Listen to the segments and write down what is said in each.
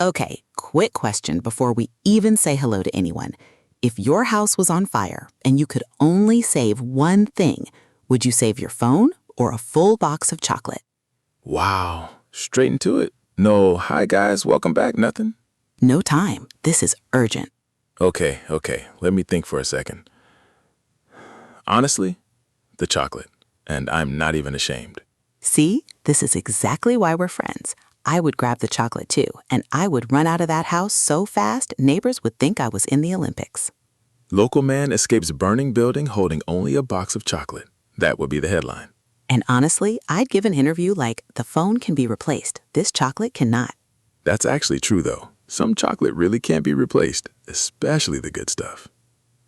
Okay, quick question before we even say hello to anyone. If your house was on fire and you could only save one thing, would you save your phone or a full box of chocolate? Wow, straight into it. No, hi guys, welcome back, nothing? No time. This is urgent. Okay, let me think for a second. Honestly, the chocolate, and I'm not even ashamed. See, this is exactly why we're friends. I would grab the chocolate too, and I would run out of that house so fast neighbors would think I was in the Olympics. Local man escapes burning building holding only a box of chocolate. That would be the headline. And honestly, I'd give an interview like, the phone can be replaced. This chocolate cannot. That's actually true, though. Some chocolate really can't be replaced, especially the good stuff.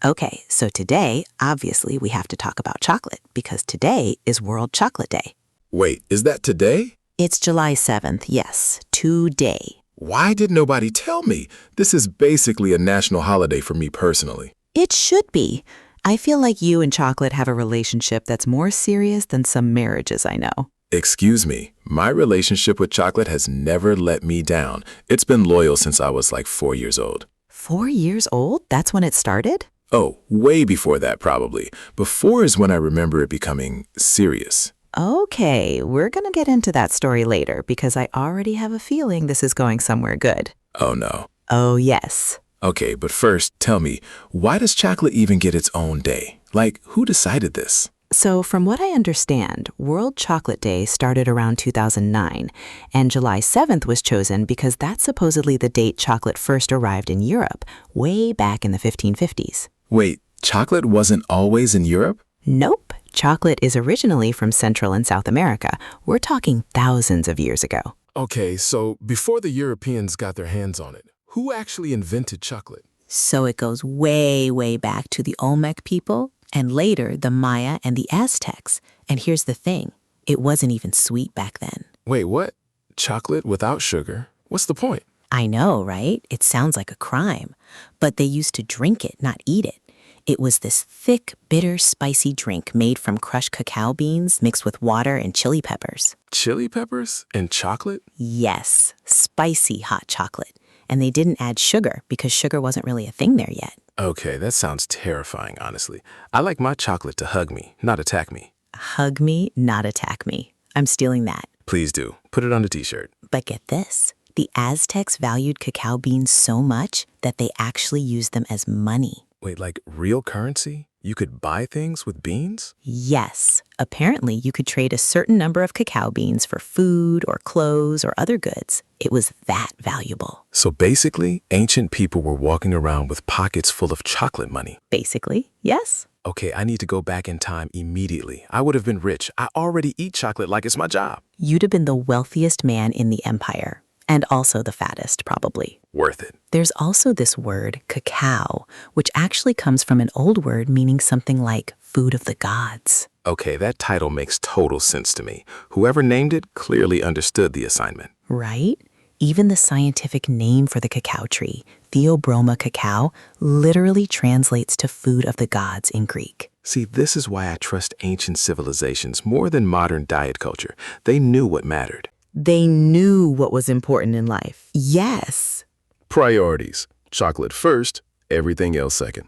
Okay, so today, obviously, we have to talk about chocolate because today is World Chocolate Day. Wait, is that today? It's July 7th, yes, today. Why did nobody tell me? This is basically a national holiday for me personally. It should be. I feel like you and chocolate have a relationship that's more serious than some marriages I know. Excuse me, my relationship with chocolate has never let me down. It's been loyal since I was like 4 years old. 4 years old? That's when it started? Oh, way before that probably. Before is when I remember it becoming serious. Okay, we're going to get into that story later because I already have a feeling this is going somewhere good. Oh no. Oh, yes. Okay, but first, tell me, why does chocolate even get its own day? Like, who decided this? So from what I understand, World Chocolate Day started around 2009, and July 7th was chosen because that's supposedly the date chocolate first arrived in Europe, way back in the 1550s. Wait, chocolate wasn't always in Europe? Nope. Chocolate is originally from Central and South America. We're talking thousands of years ago. Okay, so before the Europeans got their hands on it, who actually invented chocolate? So it goes way, way back to the Olmec people, and later the Maya and the Aztecs. And here's the thing, it wasn't even sweet back then. Wait, what? Chocolate without sugar? What's the point? I know, right? It sounds like a crime. But they used to drink it, not eat it. It was this thick, bitter, spicy drink made from crushed cacao beans mixed with water and chili peppers. Chili peppers and chocolate? Yes, spicy hot chocolate. And they didn't add sugar because sugar wasn't really a thing there yet. Okay, that sounds terrifying, honestly. I like my chocolate to hug me, not attack me. Hug me, not attack me. I'm stealing that. Please do. Put it on a t-shirt. But get this. The Aztecs valued cacao beans so much that they actually used them as money. Wait, like real currency? You could buy things with beans? Yes. Apparently, you could trade a certain number of cacao beans for food or clothes or other goods. It was that valuable. So basically, ancient people were walking around with pockets full of chocolate money. Basically, yes. Okay, I need to go back in time immediately. I would have been rich. I already eat chocolate like it's my job. You'd have been the wealthiest man in the empire. And also the fattest, probably. Worth it. There's also this word, cacao, which actually comes from an old word meaning something like food of the gods. Okay, that title makes total sense to me. Whoever named it clearly understood the assignment. Right? Even the scientific name for the cacao tree, Theobroma cacao, literally translates to food of the gods in Greek. See, this is why I trust ancient civilizations more than modern diet culture. They knew what mattered. They knew what was important in life. Yes. Priorities. Chocolate first, everything else second.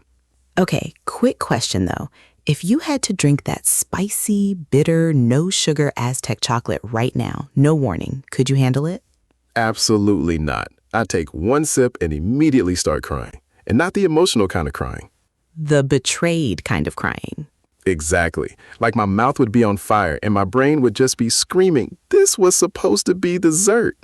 Okay, quick question though. If you had to drink that spicy, bitter, no sugar Aztec chocolate right now, no warning, could you handle it? Absolutely not. I take one sip and immediately start crying. And not the emotional kind of crying. The betrayed kind of crying. Exactly. Like my mouth would be on fire and my brain would just be screaming, this was supposed to be dessert.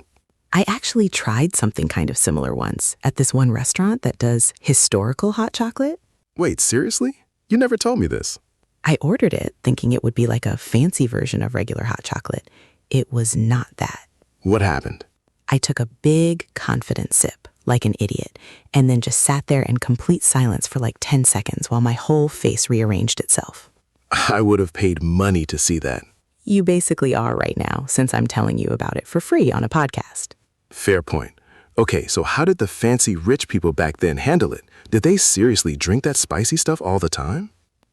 I actually tried something kind of similar once at this one restaurant that does historical hot chocolate. Wait, seriously? You never told me this. I ordered it thinking it would be like a fancy version of regular hot chocolate. It was not that. What happened? I took a big, confident sip, like an idiot, and then just sat there in complete silence for like 10 seconds while my whole face rearranged itself. I would have paid money to see that. You basically are right now, since I'm telling you about it for free on a podcast. Fair point. Okay, so how did the fancy rich people back then handle it? Did they seriously drink that spicy stuff all the time?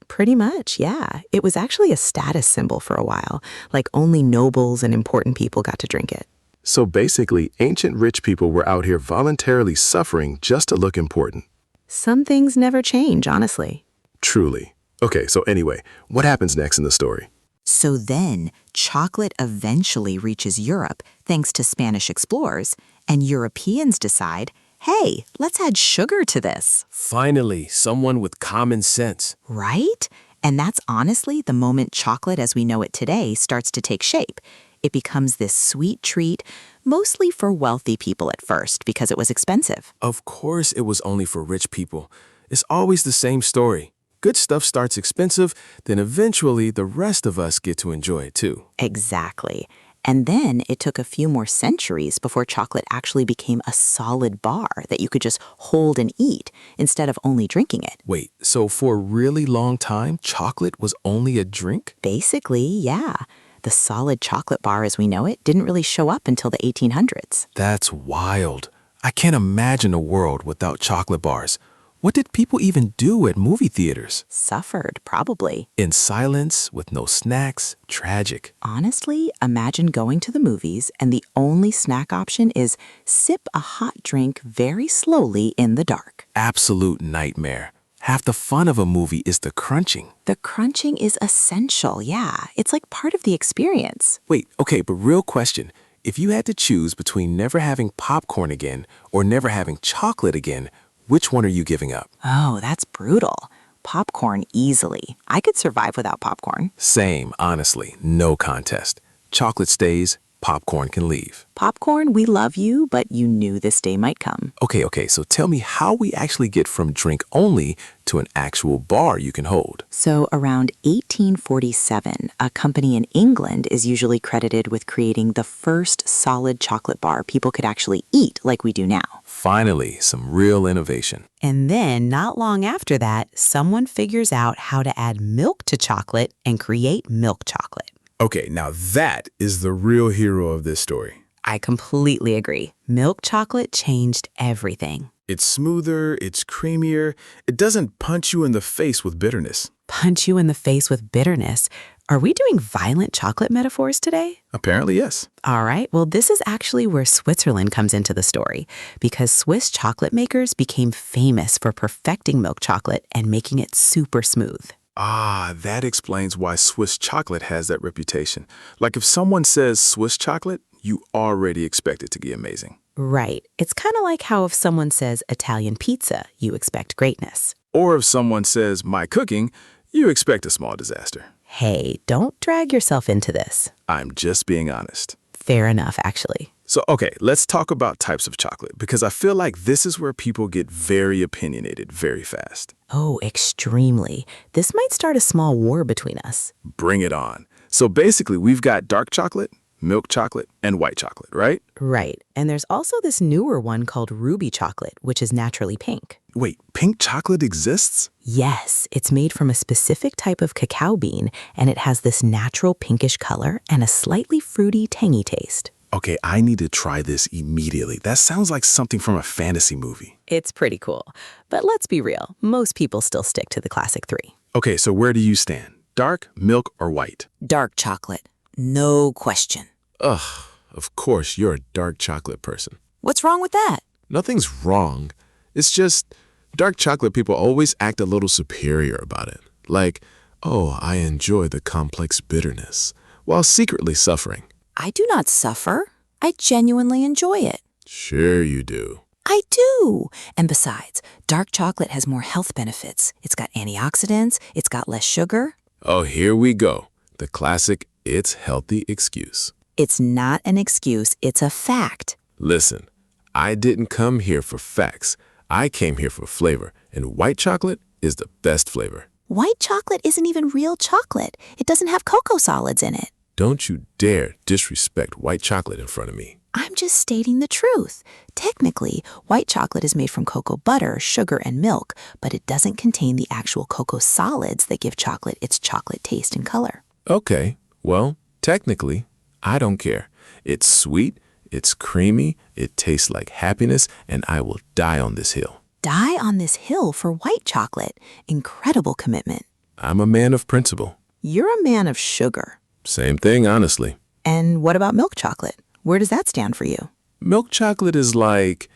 Pretty much, yeah. It was actually a status symbol for a while, like only nobles and important people got to drink it. So basically, ancient rich people were out here voluntarily suffering just to look important. Some things never change, honestly. Truly. Okay, so anyway, what happens next in the story? So then, chocolate eventually reaches Europe thanks to Spanish explorers, and Europeans decide, hey, let's add sugar to this. Finally, someone with common sense. Right? And that's honestly the moment chocolate as we know it today starts to take shape. It becomes this sweet treat, mostly for wealthy people at first because it was expensive. Of course it was only for rich people. It's always the same story. Good stuff starts expensive, then eventually the rest of us get to enjoy it too. Exactly. And then it took a few more centuries before chocolate actually became a solid bar that you could just hold and eat instead of only drinking it. Wait, so for a really long time, chocolate was only a drink? Basically, yeah. The solid chocolate bar as we know it didn't really show up until the 1800s. That's wild. I can't imagine a world without chocolate bars. What did people even do at movie theaters? Suffered, probably. In silence, with no snacks, tragic. Honestly, imagine going to the movies and the only snack option is sip a hot drink very slowly in the dark. Absolute nightmare. Half the fun of a movie is the crunching. The crunching is essential, yeah. It's like part of the experience. Wait, okay, but real question. If you had to choose between never having popcorn again or never having chocolate again, which one are you giving up? Oh, that's brutal. Popcorn easily. I could survive without popcorn. Same, honestly, no contest. Chocolate stays, popcorn can leave. Popcorn, we love you, but you knew this day might come. Okay, so tell me how we actually get from drink only to an actual bar you can hold. So around 1847, a company in England is usually credited with creating the first solid chocolate bar people could actually eat like we do now. Finally, some real innovation. And then, not long after that, someone figures out how to add milk to chocolate and create milk chocolate. Okay, now that is the real hero of this story. I completely agree. Milk chocolate changed everything. It's smoother, it's creamier, it doesn't punch you in the face with bitterness. Punch you in the face with bitterness. Are we doing violent chocolate metaphors today? Apparently, yes. All right, well, this is actually where Switzerland comes into the story, because Swiss chocolate makers became famous for perfecting milk chocolate and making it super smooth. Ah, that explains why Swiss chocolate has that reputation. Like if someone says Swiss chocolate, you already expect it to be amazing. Right. It's kind of like how if someone says Italian pizza, you expect greatness. Or if someone says my cooking, you expect a small disaster. Hey, don't drag yourself into this. I'm just being honest. Fair enough, actually. So, okay, let's talk about types of chocolate, because I feel like this is where people get very opinionated very fast. Oh, extremely. This might start a small war between us. Bring it on. So basically, we've got dark chocolate, milk chocolate, and white chocolate, right? Right. And there's also this newer one called ruby chocolate, which is naturally pink. Wait, pink chocolate exists? Yes, it's made from a specific type of cacao bean, and it has this natural pinkish color and a slightly fruity, tangy taste. Okay, I need to try this immediately. That sounds like something from a fantasy movie. It's pretty cool. But let's be real, most people still stick to the classic three. Okay, so where do you stand? Dark, milk, or white? Dark chocolate. No question. Ugh, of course you're a dark chocolate person. What's wrong with that? Nothing's wrong. It's just dark chocolate people always act a little superior about it. Like, oh, I enjoy the complex bitterness, while secretly suffering. I do not suffer. I genuinely enjoy it. Sure you do. I do. And besides, dark chocolate has more health benefits. It's got antioxidants. It's got less sugar. Oh, here we go. The classic it's healthy excuse. It's not an excuse. It's a fact. Listen, I didn't come here for facts. I came here for flavor, and white chocolate is the best flavor. White chocolate isn't even real chocolate. It doesn't have cocoa solids in it. Don't you dare disrespect white chocolate in front of me. I'm just stating the truth. Technically, white chocolate is made from cocoa butter, sugar, and milk, but it doesn't contain the actual cocoa solids that give chocolate its chocolate taste and color. Okay, well, technically, I don't care. It's sweet, it's creamy, it tastes like happiness, and I will die on this hill. Die on this hill for white chocolate. Incredible commitment. I'm a man of principle. You're a man of sugar. Same thing, honestly. And what about milk chocolate? Where does that stand for you? Milk chocolate is like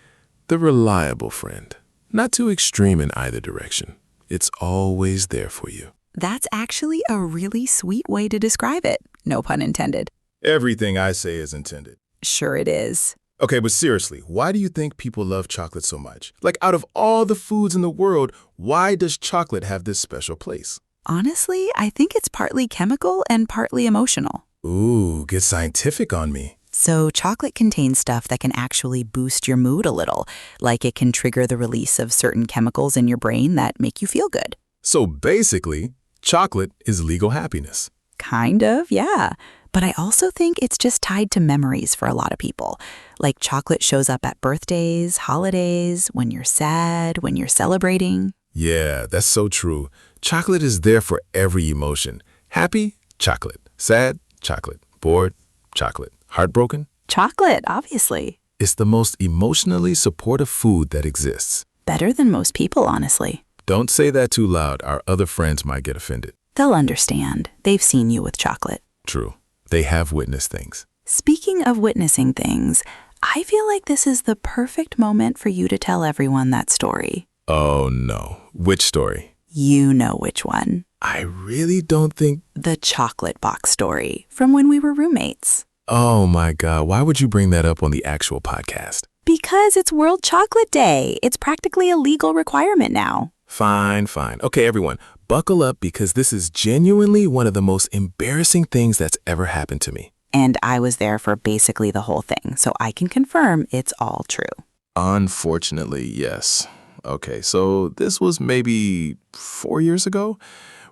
the reliable friend. Not too extreme in either direction. It's always there for you. That's actually a really sweet way to describe it. No pun intended. Everything I say is intended. Sure it is. Okay, but seriously, why do you think people love chocolate so much? Like, out of all the foods in the world, why does chocolate have this special place? Honestly, I think it's partly chemical and partly emotional. Ooh, get scientific on me. So chocolate contains stuff that can actually boost your mood a little, like it can trigger the release of certain chemicals in your brain that make you feel good. So basically, chocolate is legal happiness. Kind of, yeah. But I also think it's just tied to memories for a lot of people. Like chocolate shows up at birthdays, holidays, when you're sad, when you're celebrating. Yeah, that's so true. Chocolate is there for every emotion. Happy? Chocolate. Sad? Chocolate. Bored? Chocolate. Heartbroken? Chocolate, obviously. It's the most emotionally supportive food that exists. Better than most people, honestly. Don't say that too loud. Our other friends might get offended. They'll understand. They've seen you with chocolate. True. They have witnessed things. Speaking of witnessing things, I feel like this is the perfect moment for you to tell everyone that story. Oh no. Which story? You know which one. I really don't think... The chocolate box story from when we were roommates. Oh my God, why would you bring that up on the actual podcast? Because it's World Chocolate Day. It's practically a legal requirement now. Fine. Okay, everyone, buckle up because this is genuinely one of the most embarrassing things that's ever happened to me. And I was there for basically the whole thing, so I can confirm it's all true. Unfortunately, yes. Okay, so this was maybe 4 years ago.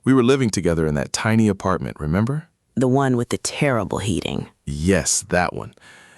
We were living together in that tiny apartment, remember? The one with the terrible heating. Yes, that one.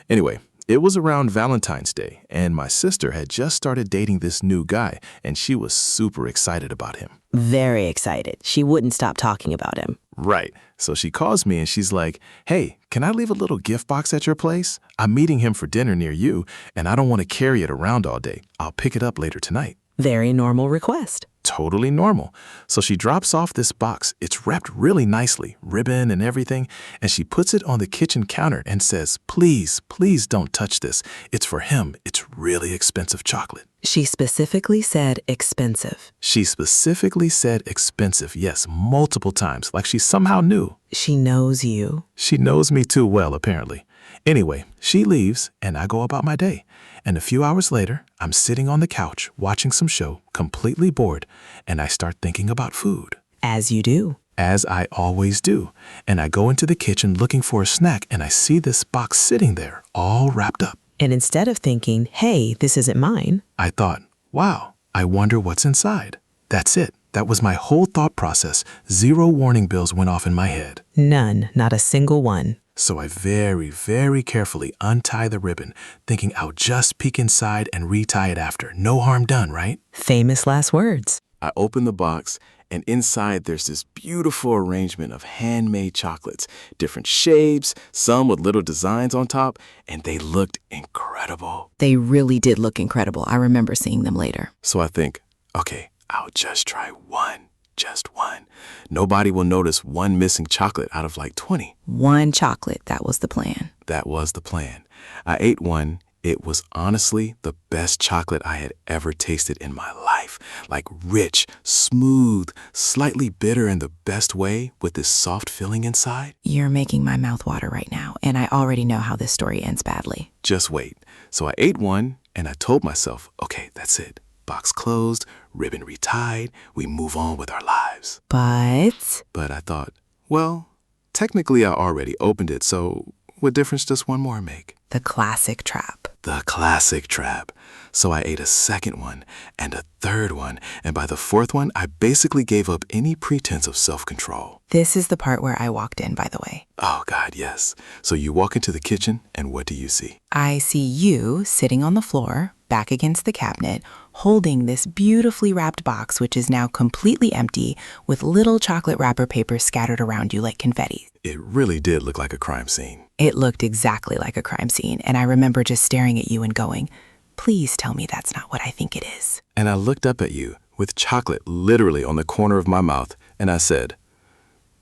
Anyway, it was around Valentine's Day, and my sister had just started dating this new guy, and she was super excited about him. Very excited. She wouldn't stop talking about him. Right. So she calls me and she's like, "Hey, can I leave a little gift box at your place? I'm meeting him for dinner near you, and I don't want to carry it around all day. I'll pick it up later tonight." Very normal request. Totally normal. So she drops off this box. It's wrapped really nicely, ribbon and everything, and she puts it on the kitchen counter and says, please don't touch this. It's for him. It's really expensive chocolate." She specifically said expensive. She specifically said expensive, yes, multiple times, like she somehow knew. She knows you. She knows me too well, apparently. Anyway, she leaves, and I go about my day. And a few hours later, I'm sitting on the couch watching some show, completely bored, and I start thinking about food. As you do. As I always do. And I go into the kitchen looking for a snack, and I see this box sitting there, all wrapped up. And instead of thinking, hey, this isn't mine, I thought, wow, I wonder what's inside. That's it. That was my whole thought process. 0 warning bells went off in my head. none, not a single one. So I very carefully untie the ribbon, thinking I'll just peek inside and retie it after. No harm done, right? Famous last words. I open the box, and inside there's this beautiful arrangement of handmade chocolates, different shapes, some with little designs on top, and they looked incredible. They really did look incredible. I remember seeing them later. So I think, okay, I'll just try one. Just one. Nobody will notice one missing chocolate out of like 20. One chocolate, that was the plan. That was the plan. I ate one. It was honestly the best chocolate I had ever tasted in my life. Like rich, smooth, slightly bitter in the best way with this soft filling inside. You're making my mouth water right now, and I already know how this story ends badly. Just wait. So I ate one, and I told myself, okay, that's it. Box closed, ribbon retied, we move on with our lives. But But I thought, well, technically I already opened it, so what difference does one more make? The classic trap. The classic trap. So I ate a second one and a third one, and by the fourth one, I basically gave up any pretense of self-control. This is the part where I walked in, by the way. Oh, God, yes. So you walk into the kitchen, and what do you see? I see you sitting on the floor, back against the cabinet, holding this beautifully wrapped box, which is now completely empty, with little chocolate wrapper paper scattered around you like confetti. It really did look like a crime scene. It looked exactly like a crime scene, and I remember just staring at you and going, please tell me that's not what I think it is. And I looked up at you with chocolate literally on the corner of my mouth, and I said,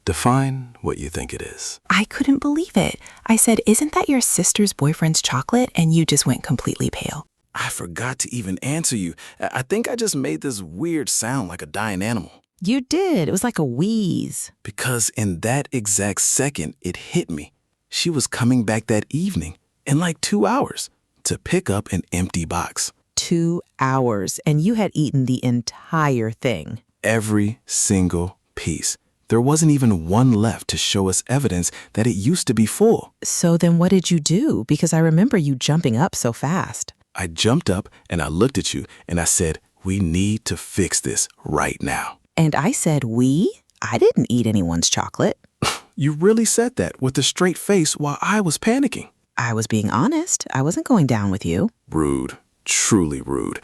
Define what you think it is. I couldn't believe it. I said, "Isn't that your sister's boyfriend's chocolate?" And you just went completely pale. I forgot to even answer you. I think I just made this weird sound like a dying animal. You did. It was like a wheeze. Because in that exact second, it hit me. She was coming back that evening in like 2 hours to pick up an empty box. 2 hours, and you had eaten the entire thing. Every single piece. There wasn't even one left to show us evidence that it used to be full. So then what did you do? Because I remember you jumping up so fast. I jumped up and I looked at you and I said, we need to fix this right now. And I said, we? I didn't eat anyone's chocolate. You really said that with a straight face while I was panicking. I was being honest. I wasn't going down with you. Rude. Truly rude.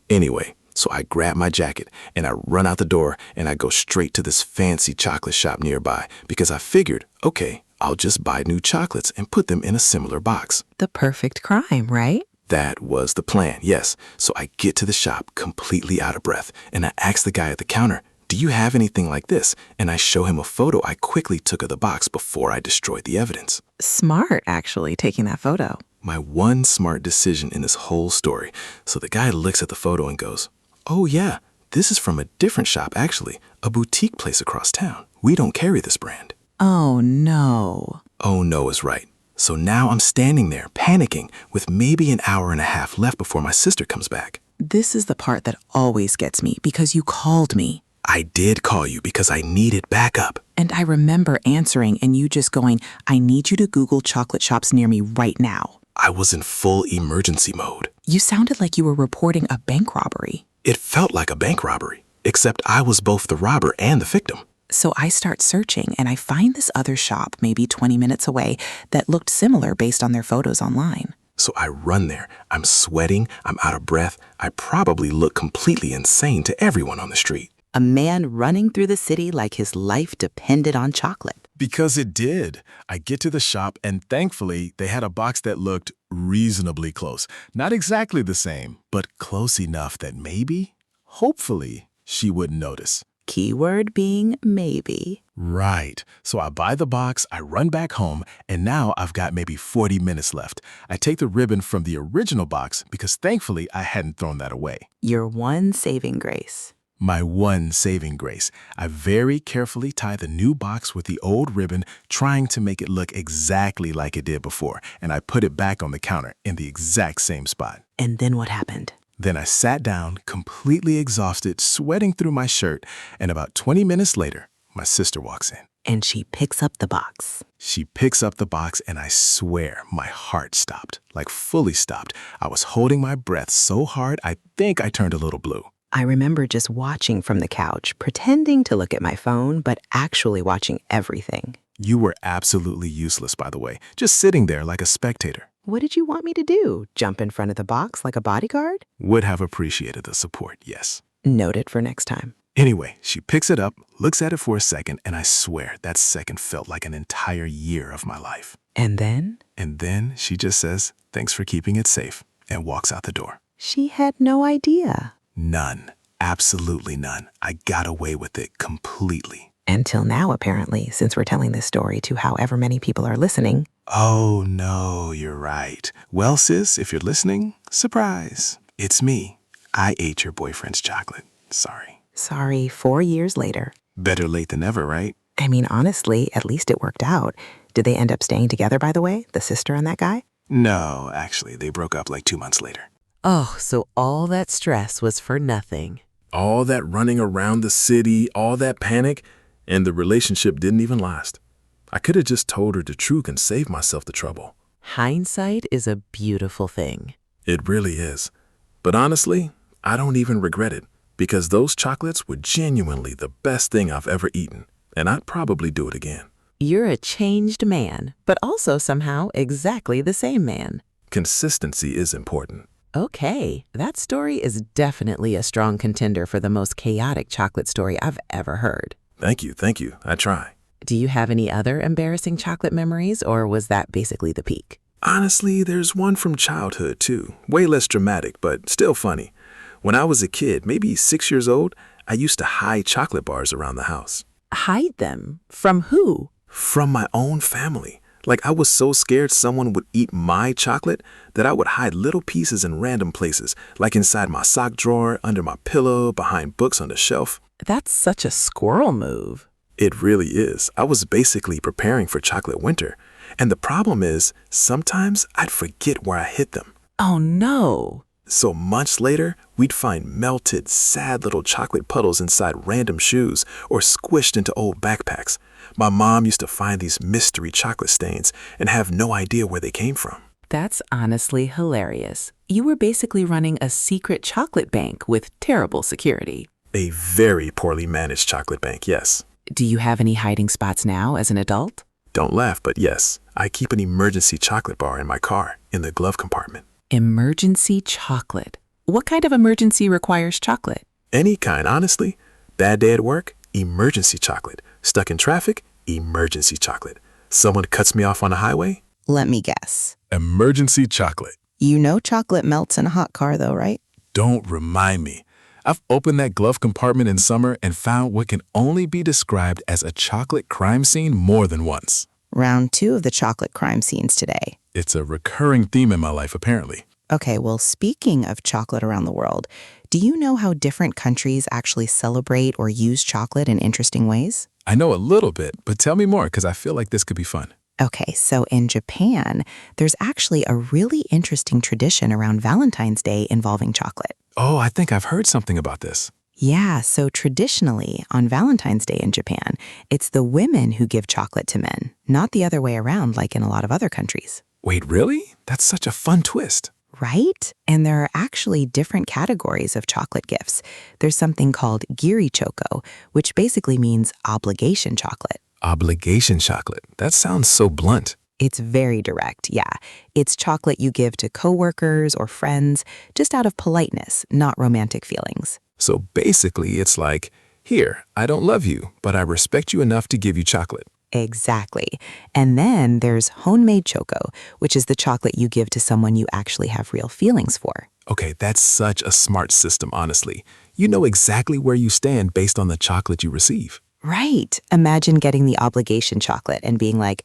Anyway, so I grab my jacket and I run out the door and I go straight to this fancy chocolate shop nearby because I figured, okay, I'll just buy new chocolates and put them in a similar box. The perfect crime, right? That was the plan, yes. So I get to the shop completely out of breath and I ask the guy at the counter, do you have anything like this? And I show him a photo I quickly took of the box before I destroyed the evidence. Smart, actually, taking that photo. My one smart decision in this whole story. So the guy looks at the photo and goes, oh yeah, this is from a different shop actually, a boutique place across town. We don't carry this brand. Oh no. Oh no is right. So now I'm standing there panicking with maybe an hour and a half left before my sister comes back. This is the part that always gets me because you called me. I did call you because I needed backup. And I remember answering and you just going, I need you to Google chocolate shops near me right now. I was in full emergency mode. You sounded like you were reporting a bank robbery. It felt like a bank robbery, except I was both the robber and the victim. So I start searching and I find this other shop maybe 20 minutes away that looked similar based on their photos online. So I run there. I'm sweating. I'm out of breath. I probably look completely insane to everyone on the street. A man running through the city like his life depended on chocolate. Because it did. I get to the shop and thankfully they had a box that looked reasonably close. Not exactly the same, but close enough that maybe, hopefully, she wouldn't notice. Keyword being maybe. Right. So I buy the box, I run back home, and now I've got maybe 40 minutes left. I take the ribbon from the original box because thankfully I hadn't thrown that away. Your one saving grace. My one saving grace. I very carefully tie the new box with the old ribbon, trying to make it look exactly like it did before, and I put it back on the counter in the exact same spot. And then what happened? Then I sat down, completely exhausted, sweating through my shirt, and about 20 minutes later, my sister walks in. And she picks up the box. She picks up the box, and I swear my heart stopped, like fully stopped. I was holding my breath so hard, I think I turned a little blue. I remember just watching from the couch, pretending to look at my phone, but actually watching everything. You were absolutely useless, by the way, just sitting there like a spectator. What did you want me to do? Jump in front of the box like a bodyguard? Would have appreciated the support, yes. Noted for next time. Anyway, she picks it up, looks at it for a second, and I swear that second felt like an entire year of my life. And then? And then she just says, thanks for keeping it safe, and walks out the door. She had no idea. None. Absolutely none. I got away with it completely. Until now, apparently, since we're telling this story to however many people are listening. Oh, no, you're right. Well, sis, if you're listening, surprise. It's me. I ate your boyfriend's chocolate. Sorry. Sorry, 4 years later. Better late than never, right? I mean, honestly, at least it worked out. Did they end up staying together, by the way, the sister and that guy? No, actually, they broke up like 2 months later. Oh, so all that stress was for nothing. All that running around the city, all that panic, and the relationship didn't even last. I could have just told her the truth and saved myself the trouble. Hindsight is a beautiful thing. It really is. But honestly, I don't even regret it because those chocolates were genuinely the best thing I've ever eaten, and I'd probably do it again. You're a changed man, but also somehow exactly the same man. Consistency is important. Okay, that story is definitely a strong contender for the most chaotic chocolate story I've ever heard. Thank you. I try. Do you have any other embarrassing chocolate memories, or was that basically the peak? Honestly, there's one from childhood too. Way less dramatic, but still funny. When I was a kid, maybe 6 years old, I used to hide chocolate bars around the house. Hide them? From who? From my own family. Like, I was so scared someone would eat my chocolate that I would hide little pieces in random places, like inside my sock drawer, under my pillow, behind books on the shelf. That's such a squirrel move. It really is. I was basically preparing for chocolate winter. And the problem is, sometimes I'd forget where I hid them. Oh no. So months later, we'd find melted, sad little chocolate puddles inside random shoes or squished into old backpacks. My mom used to find these mystery chocolate stains and have no idea where they came from. That's honestly hilarious. You were basically running a secret chocolate bank with terrible security. A very poorly managed chocolate bank, yes. Do you have any hiding spots now as an adult? Don't laugh, but yes, I keep an emergency chocolate bar in my car, in the glove compartment. Emergency chocolate. What kind of emergency requires chocolate? Any kind, honestly. Bad day at work, emergency chocolate. Stuck in traffic, emergency chocolate. Someone cuts me off on the highway. Let me guess. Emergency chocolate. You know chocolate melts in a hot car though, right? Don't remind me. I've opened that glove compartment in summer and found what can only be described as a chocolate crime scene more than once. Round 2 of the chocolate crime scenes today. It's a recurring theme in my life, apparently. Okay, well, speaking of chocolate around the world, do you know how different countries actually celebrate or use chocolate in interesting ways? I know a little bit, but tell me more because I feel like this could be fun. Okay, so in Japan, there's actually a really interesting tradition around Valentine's Day involving chocolate. Oh, I think I've heard something about this. Yeah, so traditionally, on Valentine's Day in Japan, it's the women who give chocolate to men, not the other way around like in a lot of other countries. Wait, really? That's such a fun twist. Right? And there are actually different categories of chocolate gifts. There's something called giri choco, which basically means obligation chocolate. Obligation chocolate. That sounds so blunt. It's very direct, yeah. It's chocolate you give to coworkers or friends, just out of politeness, not romantic feelings. So basically, it's like, here, I don't love you, but I respect you enough to give you chocolate. Exactly. And then there's homemade choco, which is the chocolate you give to someone you actually have real feelings for. Okay, that's such a smart system, honestly. You know exactly where you stand based on the chocolate you receive. Right. Imagine getting the obligation chocolate and being like,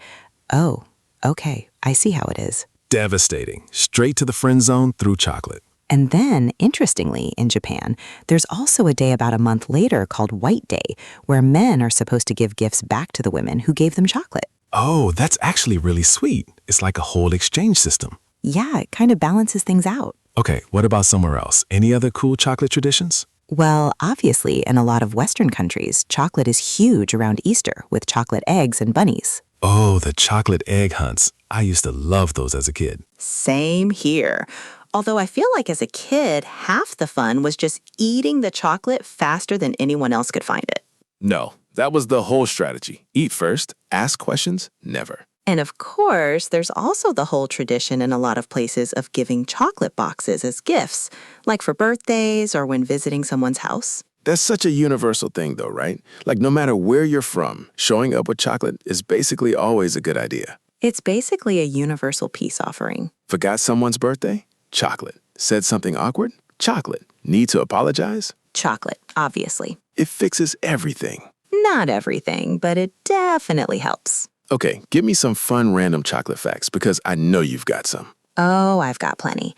oh, okay, I see how it is. Devastating. Straight to the friend zone through chocolate. And then, interestingly, in Japan, there's also a day about a month later called White Day, where men are supposed to give gifts back to the women who gave them chocolate. Oh, that's actually really sweet. It's like a whole exchange system. Yeah, it kind of balances things out. Okay, what about somewhere else? Any other cool chocolate traditions? Well, obviously, in a lot of Western countries, chocolate is huge around Easter with chocolate eggs and bunnies. Oh, the chocolate egg hunts. I used to love those as a kid. Same here. Although I feel like as a kid, half the fun was just eating the chocolate faster than anyone else could find it. No, that was the whole strategy. Eat first, ask questions, never. And of course, there's also the whole tradition in a lot of places of giving chocolate boxes as gifts, like for birthdays or when visiting someone's house. That's such a universal thing though, right? Like no matter where you're from, showing up with chocolate is basically always a good idea. It's basically a universal peace offering. Forgot someone's birthday? Chocolate. Said something awkward? Chocolate. Need to apologize? Chocolate, obviously. It fixes everything. Not everything, but it definitely helps. Okay, give me some fun random chocolate facts because I know you've got some. Oh, I've got plenty.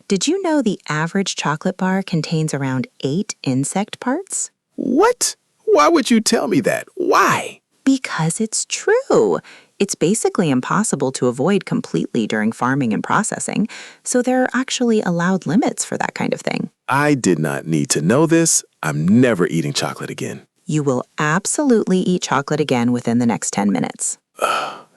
Did you know the average chocolate bar contains around 8 insect parts? What? Why would you tell me that? Why? Because it's true. It's basically impossible to avoid completely during farming and processing, so there are actually allowed limits for that kind of thing. I did not need to know this. I'm never eating chocolate again. You will absolutely eat chocolate again within the next 10 minutes.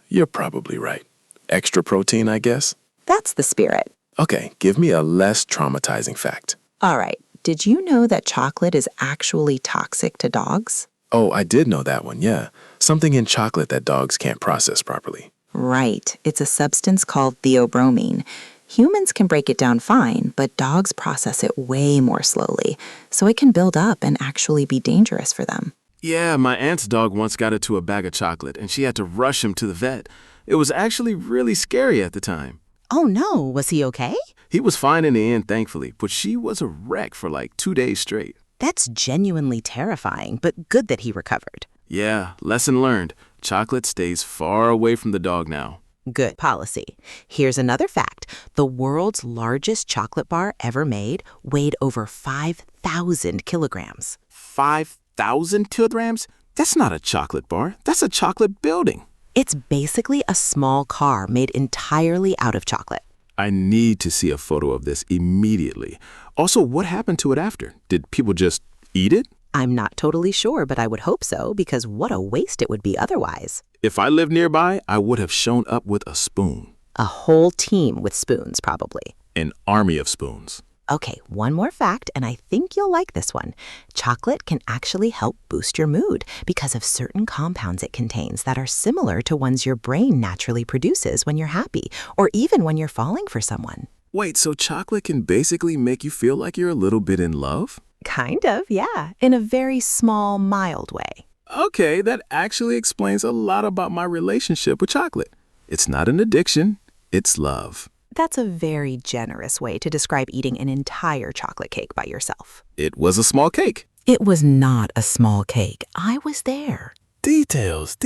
You're probably right. Extra protein, I guess? That's the spirit. Okay, give me a less traumatizing fact. All right. Did you know that chocolate is actually toxic to dogs? Oh, I did know that one, yeah. Something in chocolate that dogs can't process properly. Right. It's a substance called theobromine. Humans can break it down fine, but dogs process it way more slowly, so it can build up and actually be dangerous for them. Yeah, my aunt's dog once got into a bag of chocolate, and she had to rush him to the vet. It was actually really scary at the time. Oh no, was he okay? He was fine in the end, thankfully, but she was a wreck for like 2 days straight. That's genuinely terrifying, but good that he recovered. Yeah, lesson learned. Chocolate stays far away from the dog now. Good policy. Here's another fact. The world's largest chocolate bar ever made weighed over 5,000 kilograms. 5,000 kilograms? That's not a chocolate bar. That's a chocolate building. It's basically a small car made entirely out of chocolate. I need to see a photo of this immediately. Also, what happened to it after? Did people just eat it? I'm not totally sure, but I would hope so, because what a waste it would be otherwise. If I lived nearby, I would have shown up with a spoon. A whole team with spoons, probably. An army of spoons. Okay, one more fact, and I think you'll like this one. Chocolate can actually help boost your mood because of certain compounds it contains that are similar to ones your brain naturally produces when you're happy, or even when you're falling for someone. Wait, so chocolate can basically make you feel like you're a little bit in love? Kind of, yeah, in a very small, mild way. Okay, that actually explains a lot about my relationship with chocolate. It's not an addiction, it's love. That's a very generous way to describe eating an entire chocolate cake by yourself. It was a small cake. It was not a small cake. I was there. Details.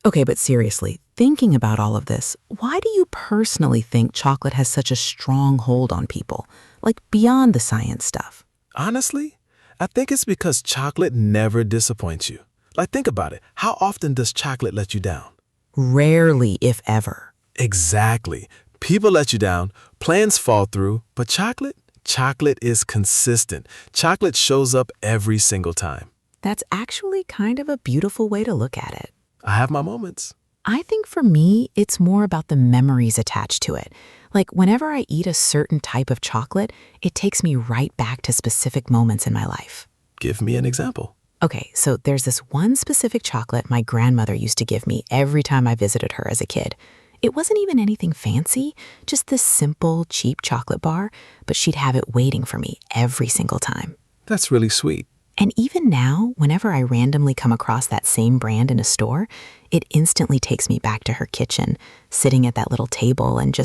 Okay, but seriously, thinking about all of this, why do you personally think chocolate has such a strong hold on people? Like beyond the science stuff. Honestly, I think it's because chocolate never disappoints you. Like, think about it. How often does chocolate let you down? Rarely, if ever. Exactly. People let you down, plans fall through, but chocolate is consistent. Chocolate shows up every single time. That's actually kind of a beautiful way to look at it. I have my moments. I think for me, it's more about the memories attached to it. Like whenever I eat a certain type of chocolate, it takes me right back to specific moments in my life. Give me an example. Okay, so there's this one specific chocolate my grandmother used to give me every time I visited her as a kid. It wasn't even anything fancy, just this simple, cheap chocolate bar, but she'd have it waiting for me every single time. That's really sweet. And even now, whenever I randomly come across that same brand in a store, it instantly takes me back to her kitchen, sitting at that little table, and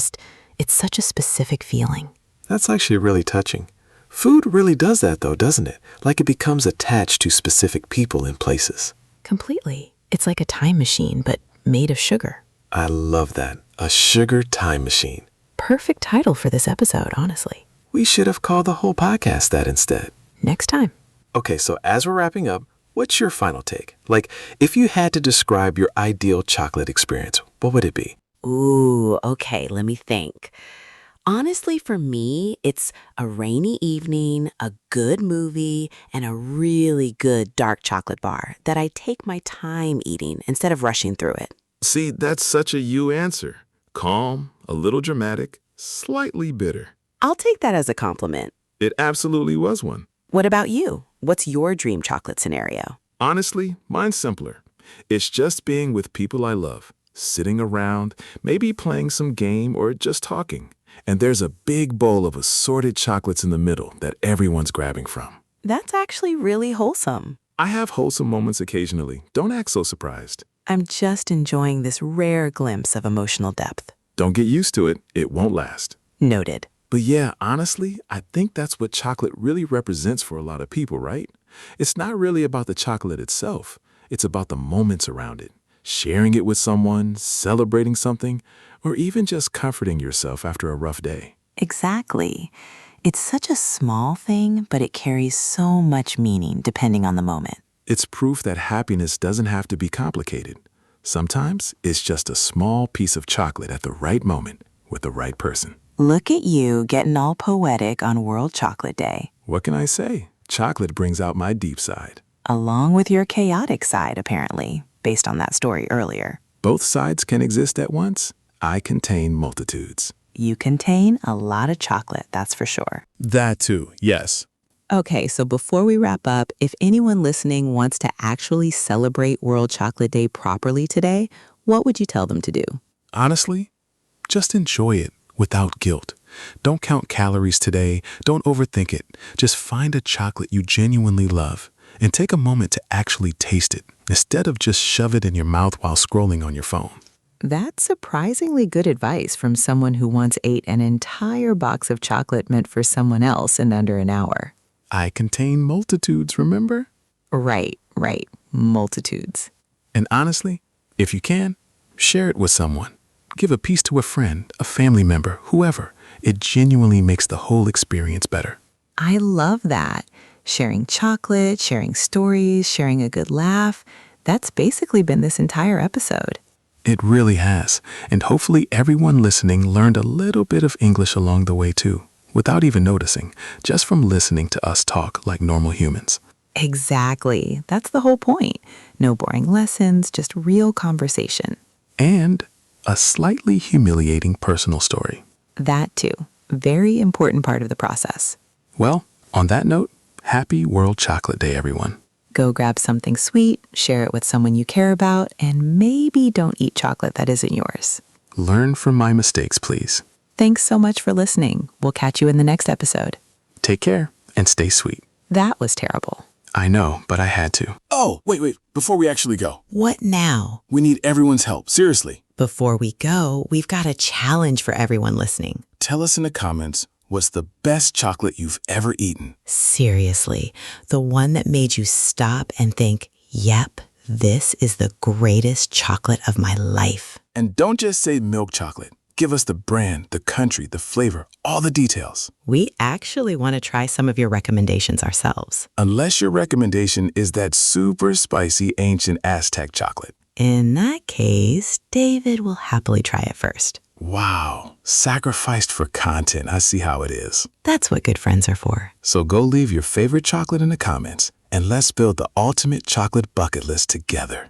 it's such a specific feeling. That's actually really touching. Food really does that though, doesn't it? Like it becomes attached to specific people and places. Completely. It's like a time machine, but made of sugar. I love that. A sugar time machine. Perfect title for this episode, honestly. We should have called the whole podcast that instead. Next time. Okay, so as we're wrapping up, what's your final take? Like, if you had to describe your ideal chocolate experience, what would it be? Ooh, okay, let me think. Honestly, for me, it's a rainy evening, a good movie, and a really good dark chocolate bar that I take my time eating instead of rushing through it. See, that's such a you answer. Calm, a little dramatic, slightly bitter. I'll take that as a compliment. It absolutely was one. What about you? What's your dream chocolate scenario? Honestly, mine's simpler. It's just being with people I love, sitting around, maybe playing some game or just talking. And there's a big bowl of assorted chocolates in the middle that everyone's grabbing from. That's actually really wholesome. I have wholesome moments occasionally. Don't act so surprised. I'm just enjoying this rare glimpse of emotional depth. Don't get used to it. It won't last. Noted. But yeah, honestly, I think that's what chocolate really represents for a lot of people, right? It's not really about the chocolate itself. It's about the moments around it. Sharing it with someone, celebrating something, or even just comforting yourself after a rough day. Exactly. It's such a small thing, but it carries so much meaning depending on the moment. It's proof that happiness doesn't have to be complicated. Sometimes it's just a small piece of chocolate at the right moment with the right person. Look at you getting all poetic on World Chocolate Day. What can I say? Chocolate brings out my deep side. Along with your chaotic side, apparently, based on that story earlier. Both sides can exist at once. I contain multitudes. You contain a lot of chocolate, that's for sure. That too, yes. Okay, so before we wrap up, if anyone listening wants to actually celebrate World Chocolate Day properly today, what would you tell them to do? Honestly, just enjoy it without guilt. Don't count calories today. Don't overthink it. Just find a chocolate you genuinely love and take a moment to actually taste it instead of just shove it in your mouth while scrolling on your phone. That's surprisingly good advice from someone who once ate an entire box of chocolate meant for someone else in under an hour. I contain multitudes, remember? Right. multitudes. And honestly, if you can, share it with someone. Give a piece to a friend, a family member, whoever. It genuinely makes the whole experience better. I love that. Sharing chocolate, sharing stories, sharing a good laugh. That's basically been this entire episode. It really has. And hopefully everyone listening learned a little bit of English along the way too, without even noticing, just from listening to us talk like normal humans. Exactly. That's the whole point. No boring lessons, just real conversation. And a slightly humiliating personal story. That too. Very important part of the process. Well, on that note, happy World Chocolate Day, everyone. Go grab something sweet, share it with someone you care about, and maybe don't eat chocolate that isn't yours. Learn from my mistakes, please. Thanks so much for listening. We'll catch you in the next episode. Take care and stay sweet. That was terrible. I know, but I had to. Oh, wait, before we actually go. What now? We need everyone's help, seriously. Before we go, we've got a challenge for everyone listening. Tell us in the comments what's the best chocolate you've ever eaten. Seriously, the one that made you stop and think, yep, this is the greatest chocolate of my life. And don't just say milk chocolate. Give us the brand, the country, the flavor, all the details. We actually want to try some of your recommendations ourselves. Unless your recommendation is that super spicy ancient Aztec chocolate. In that case, David will happily try it first. Wow, sacrificed for content. I see how it is. That's what good friends are for. So go leave your favorite chocolate in the comments, and let's build the ultimate chocolate bucket list together.